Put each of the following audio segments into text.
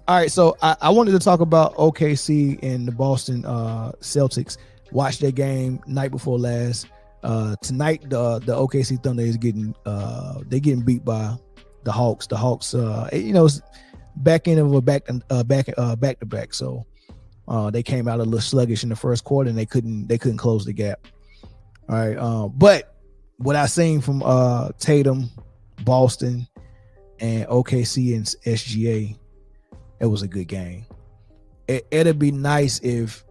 All right, so I wanted to talk about OKC and the Boston Celtics. Watched their game night before last. Tonight the OKC Thunder is getting they're getting beat by the Hawks. The Hawks, it's back end of a back to back. So they came out a little sluggish in the first quarter and they couldn't close the gap. All right, but what I seen from Tatum, Boston, and OKC and SGA, it was a good game. It'd be nice if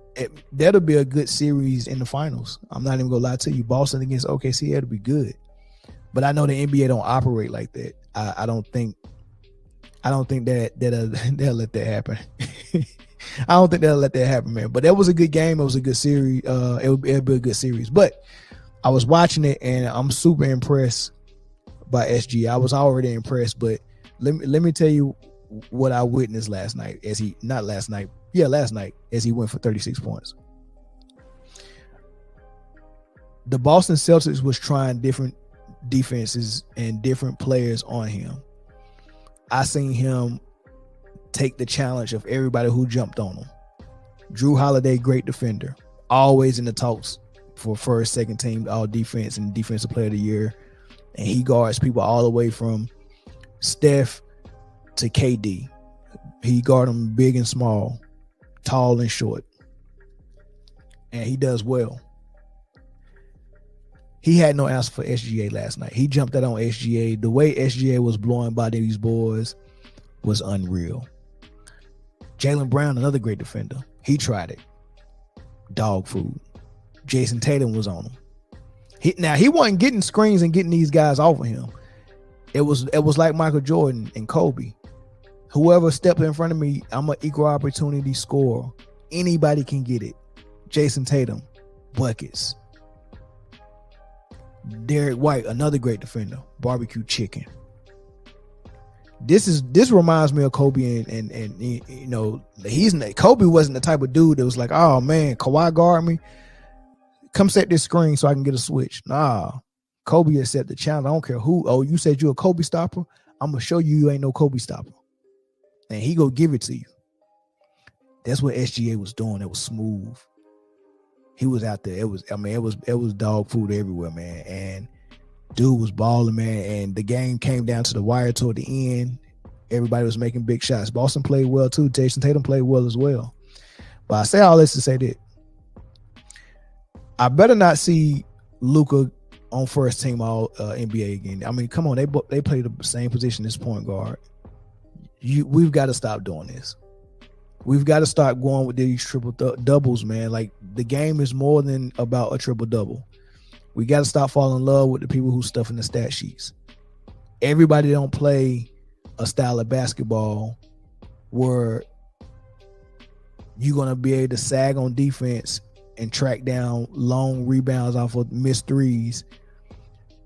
that'll be a good series in the finals. I'm not even gonna lie to you. Boston against OKC, it'll be good. But I know the NBA don't operate like that. I don't think that they'll let that happen. I don't think they'll let that happen, man. But that was a good game. It was a good series. It'll be a good series. But I was watching it and I'm super impressed by SG. I was already impressed, but let me tell you what I witnessed last night as he last night as he went for 36 points. The Boston Celtics was trying different defenses and different players on him. I seen him take the challenge of everybody who jumped on him. Drew Holiday, great defender, always in the talks for first, second team, all defense and defensive player of the year. And he guards people all the way from Steph to KD. He guard them big and small, tall and short. And he does well. He had no answer for SGA last night. He jumped out on SGA. The way SGA was blowing by these boys was unreal. Jaylen Brown, another great defender. He tried it. Dog food. Jason Tatum was on him. He wasn't getting screens and getting these guys off of him. It was like Michael Jordan and Kobe. Whoever stepped in front of me, I'm an equal opportunity scorer. Anybody can get it. Jason Tatum, buckets. Derek White, another great defender. Barbecue chicken. This reminds me of Kobe and you know, Kobe wasn't the type of dude that was like, oh man, Kawhi guard me. Come set this screen so I can get a switch. Nah, Kobe accepted the challenge. I don't care who. Oh, you said you're a Kobe stopper? I'm going to show you ain't no Kobe stopper. And he go give it to you. That's what SGA was doing. It was smooth. He was out there. It was dog food everywhere, man. And dude was balling, man. And the game came down to the wire toward the end. Everybody was making big shots. Boston played well too. Jason Tatum played well as well. But I say all this to say that I better not see Luka on first team all NBA again. I mean, come on, they play the same position as point guard. We've got to stop doing this. We've got to start going with these triple doubles, man. Like, the game is more than about a triple double. We got to stop falling in love with the people who stuff in the stat sheets. Everybody don't play a style of basketball where you're gonna be able to sag on defense and track down long rebounds off of missed threes,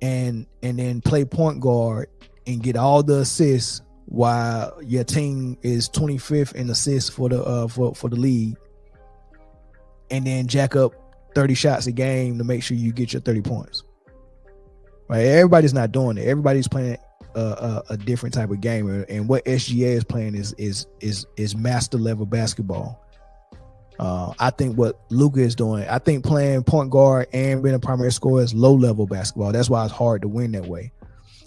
and then play point guard and get all the assists while your team is 25th in assists for the league, and then jack up 30 shots a game to make sure you get your 30 points. Right? Everybody's not doing it. Everybody's playing a different type of game, and what SGA is playing is master level basketball. I think what Luka is doing, I think playing point guard and being a primary scorer is low level basketball. That's why it's hard to win that way.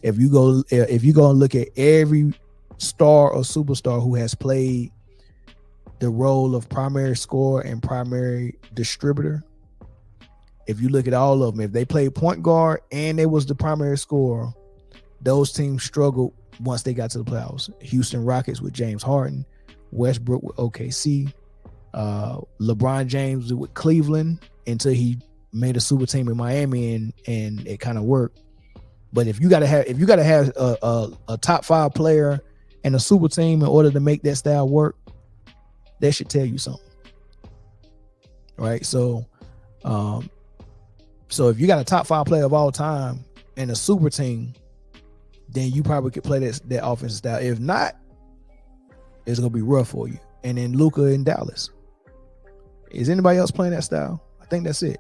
If you go and look at every star or superstar who has played the role of primary scorer and primary distributor, if you look at all of them, if they played point guard and they was the primary scorer, those teams struggled once they got to the playoffs. Houston Rockets with James Harden, Westbrook with OKC, LeBron James with Cleveland until he made a super team in Miami and it kind of worked. But if you gotta have a top 5 player and a super team in order to make that style work, that should tell you something, right? So if you got a top 5 player of all time and a super team, then you probably could play that offensive style. If not, it's gonna be rough for you. And then Luka in Dallas. Is anybody else playing that style? I think that's it.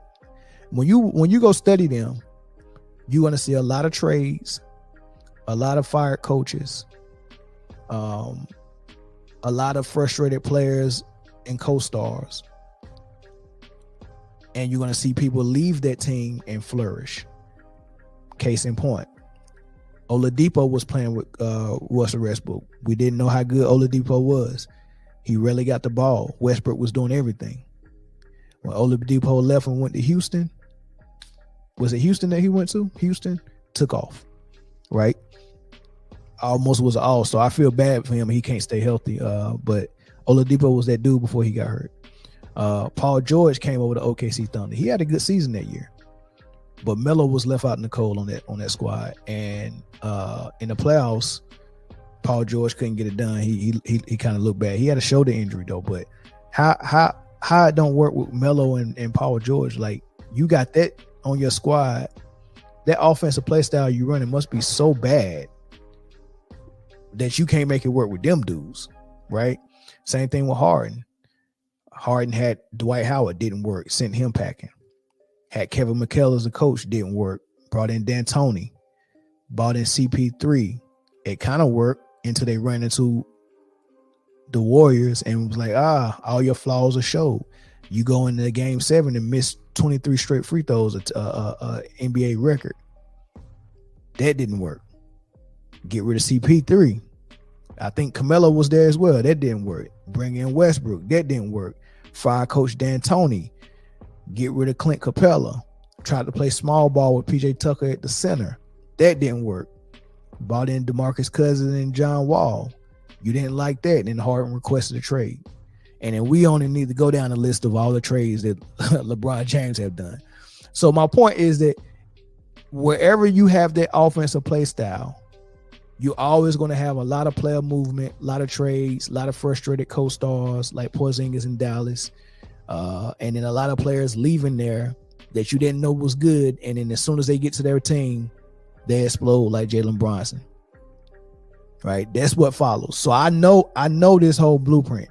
When you go study them, you're gonna see a lot of trades, a lot of fired coaches, a lot of frustrated players and co-stars. And you're going to see people leave that team and flourish. Case in point, Oladipo was playing with Russell Westbrook. We didn't know how good Oladipo was. He rarely got the ball. Westbrook was doing everything. When Oladipo left and went to Houston, was it Houston that he went to? Houston took off, right? Almost was an all-star. I feel bad for him. He can't stay healthy. But Oladipo was that dude before he got hurt. Paul George came over to OKC Thunder. He had a good season that year, but Melo was left out in the cold on that squad. And in the playoffs, Paul George couldn't get it done. He kind of looked bad. He had a shoulder injury though. But how it don't work with Melo and Paul George? Like, you got that on your squad. That offensive play style you running must be so bad that you can't make it work with them dudes, right? Same thing with Harden. Harden had Dwight Howard, didn't work, sent him packing. Had Kevin McHale as a coach, didn't work. Brought in D'Antoni, brought in CP3. It kind of worked until they ran into the Warriors and was like, all your flaws are showed. You go into game 7 and miss 23 straight free throws, NBA record. That didn't work. Get rid of CP3. I think Carmelo was there as well. That didn't work. Bring in Westbrook. That didn't work. Fire Coach D'Antoni. Get rid of Clint Capella. Tried to play small ball with PJ Tucker at the center. That didn't work. Brought in DeMarcus Cousins and John Wall. You didn't like that. Then Harden requested a trade. And then we only need to go down the list of all the trades that LeBron James have done. So my point is that wherever you have that offensive play style, you're always going to have a lot of player movement, a lot of trades, a lot of frustrated co-stars like Porzingis in Dallas, and then a lot of players leaving there that you didn't know was good, and then as soon as they get to their team, they explode like Jalen Brunson. Right? That's what follows. So I know this whole blueprint.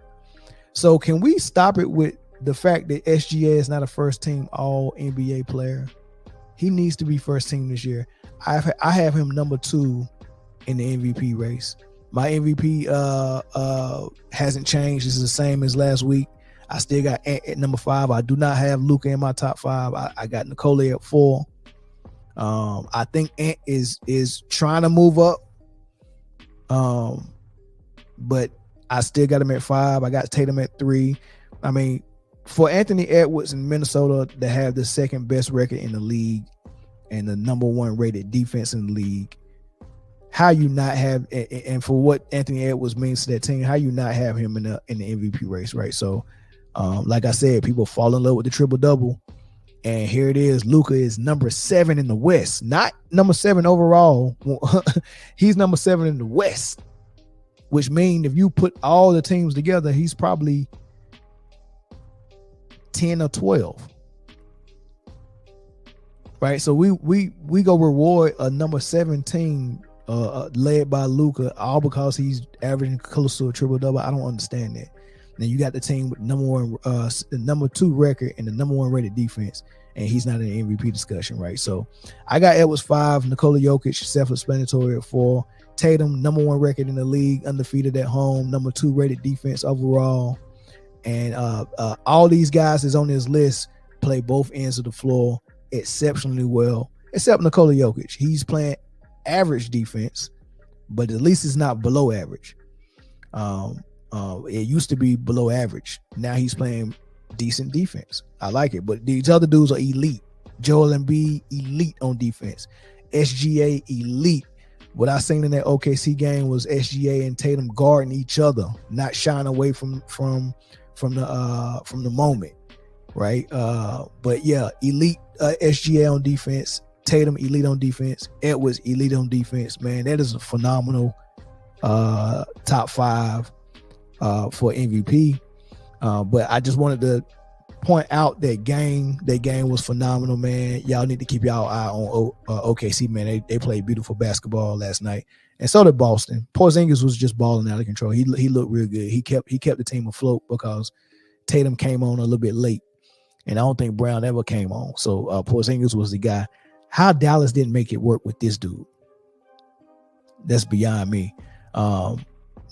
So can we stop it with the fact that SGA is not a first-team All-NBA player? He needs to be first team this year. I have him number 2 in the MVP race. My MVP hasn't changed. It's the same as last week. I still got Ant at number 5. I do not have Luka in my top 5. I got Nikola at 4. I think Ant is trying to move up. But I still got him at 5. I got Tatum at 3. I mean, for Anthony Edwards in Minnesota to have the second best record in the league and the number 1 rated defense in the league, how you not have, and for what Anthony Edwards means to that team, how you not have him in the MVP race, right? So, like I said, people fall in love with the triple-double, and here it is. Luka is number 7 in the West, not number 7 overall. He's number 7 in the West, which means if you put all the teams together, he's probably 10 or 12. Right? So we go reward a number 7 team led by Luka, all because he's averaging close to a triple-double. I don't understand that. Then you got the team with the number 2 record and the number 1 rated defense, and he's not in the MVP discussion, right? So I got Edwards 5, Nikola Jokic, self-explanatory at 4. Tatum, number 1 record in the league, undefeated at home, number 2 rated defense overall. And all these guys that's on this list play both ends of the floor exceptionally well, except Nikola Jokic. He's playing average defense, but at least it's not below average. It used to be below average. Now he's playing decent defense. I like it, but these other dudes are elite. Joel Embiid, elite on defense. SGA, elite. What I seen in that OKC game was SGA and Tatum guarding each other, not shying away from the moment, right? But yeah, elite SGA on defense. Tatum elite on defense. Edwards elite on defense. Man, that is a phenomenal top 5 for MVP. But I just wanted to point out that game. That game was phenomenal, man. Y'all need to keep y'all eye on OKC, man. They played beautiful basketball last night, and so did Boston. Porzingis was just balling out of control. He looked real good. He kept the team afloat because Tatum came on a little bit late, and I don't think Brown ever came on. So Porzingis was the guy. How Dallas didn't make it work with this dude, that's beyond me.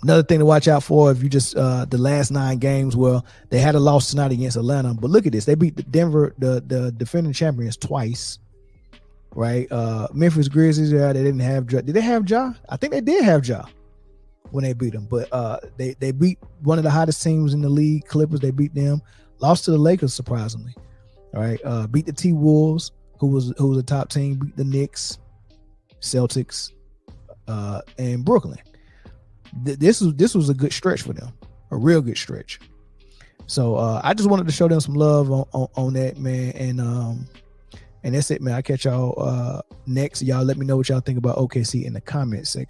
Another thing to watch out for if you just the last 9 games. Well, they had a loss tonight against Atlanta, but look at this. They beat the Denver, the defending champions, twice. Right? Memphis Grizzlies, they didn't have Ja. Did they have Ja? I think they did have Ja when they beat them. But they beat one of the hottest teams in the league, Clippers. They beat them. Lost to the Lakers, surprisingly. All right. Beat the T-Wolves, who was a top team. Beat the Knicks, Celtics, and Brooklyn. This was a good stretch for them, a real good stretch. So I just wanted to show them some love on that, man. And that's it, man. I'll catch y'all next. Y'all let me know what y'all think about OKC in the comment section.